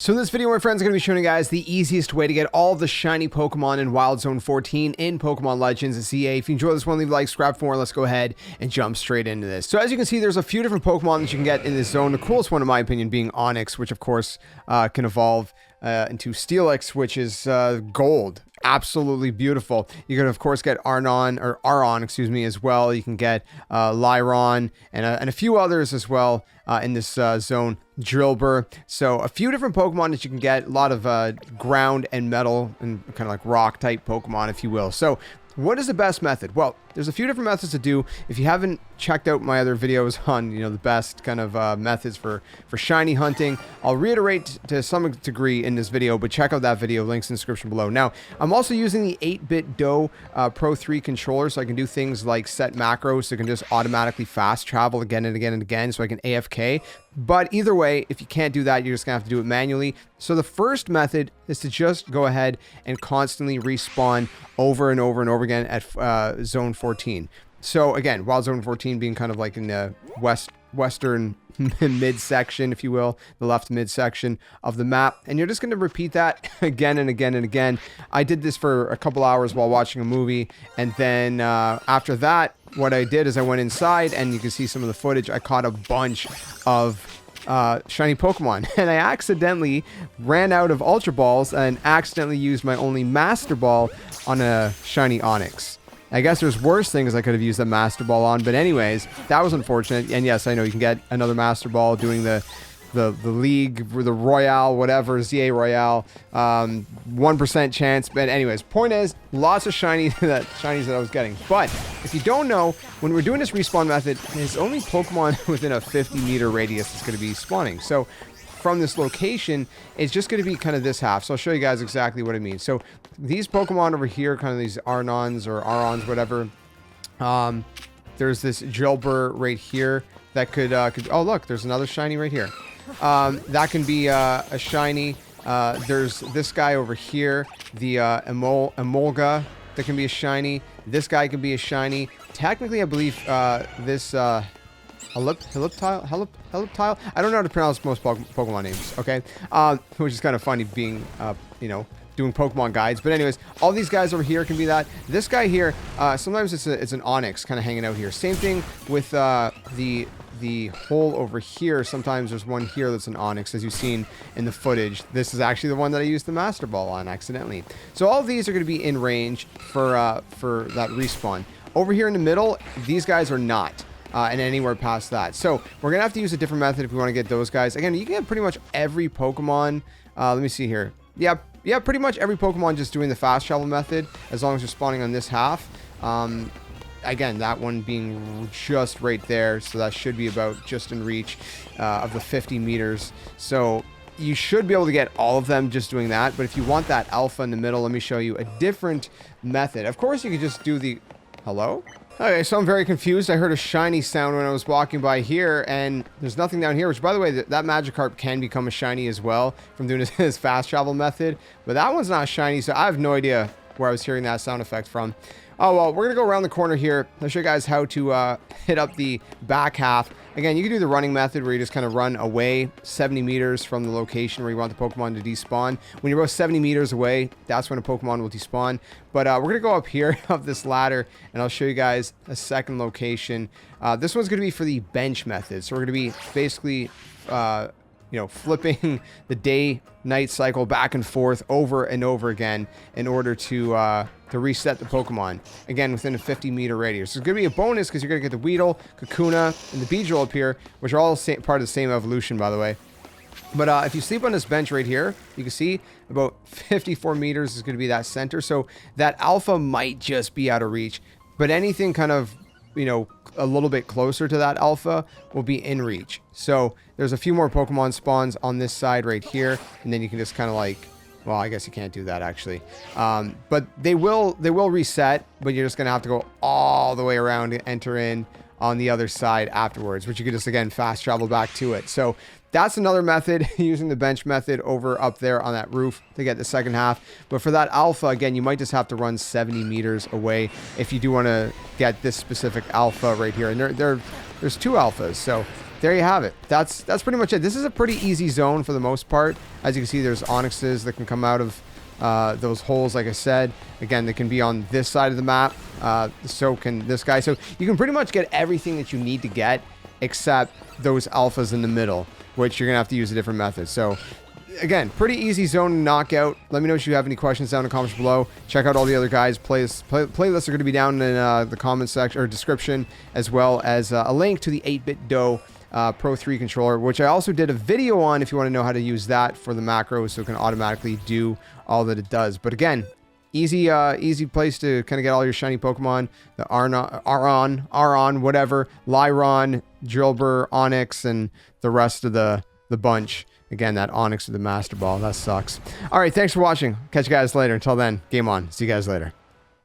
So in this video, my friends, I'm going to be showing you guys the easiest way to get all of the shiny Pokemon in Wild Zone 14 in Pokemon Legends CA. If you enjoy this one, leave a like, subscribe for more. Let's go ahead and jump straight into this. So as you can see, there's a few different Pokemon that you can get in this zone. The coolest one, in my opinion, being Onix, which of course can evolve into Steelix, which is gold. Absolutely beautiful. You can of course get Aron, excuse me, as well. You can get Lyron and a few others as well in this zone. Drillbur. So a few different Pokemon that you can get. A lot of ground and metal and kind of like rock type Pokemon, if you will. So what is the best method? Well, there's a few different methods to do. If you haven't checked out my other videos on, the best kind of methods for shiny hunting, I'll reiterate to some degree in this video, but check out that video, links in the description below. Now, I'm also using the 8-bit Do Pro 3 controller, so I can do things like set macros, so I can just automatically fast travel again and again and again, so I can AFK. But either way, if you can't do that, you're just gonna have to do it manually. So the first method is to just go ahead and constantly respawn over and over and over again at Zone 14. So again, Wild Zone 14 being kind of like in the western midsection, if you will, the left midsection of the map. And you're just going to repeat that again and again and again. I did this for a couple hours while watching a movie. And then after that, what I did is I went inside and you can see some of the footage. I caught a bunch of shiny Pokemon, and I accidentally ran out of Ultra Balls and accidentally used my only Master Ball on a shiny Onix. I guess there's worse things I could have used a Master Ball on, but anyways, that was unfortunate. And yes, I know you can get another Master Ball doing the League, or the Royale, whatever, ZA Royale, 1% chance. But anyways, point is, lots of shinies that I was getting. But if you don't know, when we're doing this respawn method, there's only Pokemon within a 50-meter radius that's going to be spawning. So from this location, it's just going to be kind of this half. So I'll show you guys exactly what I mean. So these Pokemon over here, kind of these Arons, whatever. There's this Drillbur right here that could oh look, there's another shiny right here. That can be a shiny. There's this guy over here, the Emolga, that can be a shiny. This guy can be a shiny. Technically, I believe this Heliptile. I don't know how to pronounce most Pokemon names. Okay, which is kind of funny being doing Pokemon guides. But anyways, all these guys over here can be that. This guy here, sometimes it's an Onix kind of hanging out here. Same thing with the hole over here. Sometimes there's one here that's an Onix, as you've seen in the footage. This is actually the one that I used the Master Ball on accidentally. So all of these are going to be in range for that respawn. Over here in the middle, these guys are not. And anywhere past that. So we're going to have to use a different method if we want to get those guys. Again, you can get pretty much every Pokemon. Let me see here. Yeah, pretty much every Pokemon just doing the fast travel method, as long as you're spawning on this half. Again, that one being just right there, so that should be about just in reach of the 50 meters. So you should be able to get all of them just doing that. But if you want that alpha in the middle, let me show you a different method. Of course, you could just do the... Hello? Okay, so I'm very confused. I heard a shiny sound when I was walking by here, and there's nothing down here, which, by the way, that Magikarp can become a shiny as well from doing his fast travel method. But that one's not shiny, so I have no idea where I was hearing that sound effect from. Oh, well, we're going to go around the corner here. I'll show you guys how to hit up the back half. Again, you can do the running method where you just kind of run away 70 meters from the location where you want the Pokemon to despawn. When you're about 70 meters away, that's when a Pokemon will despawn. But we're going to go up here up this ladder, and I'll show you guys a second location. This one's going to be for the bench method. So we're going to be basically... flipping the day-night cycle back and forth over and over again in order to reset the Pokemon, again, within a 50-meter radius. So it's going to be a bonus because you're going to get the Weedle, Kakuna, and the Beedrill up here, which are all part of the same evolution, by the way. But if you sleep on this bench right here, you can see about 54 meters is going to be that center. So that alpha might just be out of reach, but anything kind of, a little bit closer to that alpha will be in reach. So there's a few more Pokemon spawns on this side right here, and then you can just kind of like, well, I guess you can't do that actually. But they will reset, but you're just gonna have to go all the way around to enter in on the other side afterwards, which you could just, again, fast travel back to it. So that's another method, using the bench method over up there on that roof to get the second half. But for that alpha, again, you might just have to run 70 meters away if you do want to get this specific alpha right here. And there's two alphas, so there you have it. That's pretty much it. This is a pretty easy zone for the most part. As you can see, there's onyxes that can come out of those holes, like I said. Again, they can be on this side of the map. So can this guy. So you can pretty much get everything that you need to get, except those alphas in the middle, which you're going to have to use a different method. So again, pretty easy zone to knock out. Let me know if you have any questions down in the comments below. Check out all the other guys' playlists are going to be down in the comment section or description, as well as a link to the 8-bit Do Pro 3 controller, which I also did a video on if you want to know how to use that for the macros, so it can automatically do all that it does. But again, easy place to kind of get all your shiny Pokemon. The Aron, whatever, Lyron, Drillbur, Onyx, and the rest of the bunch. Again, that Onyx with the Master Ball, that sucks. All right, thanks for watching. Catch you guys later. Until then, game on. See you guys later.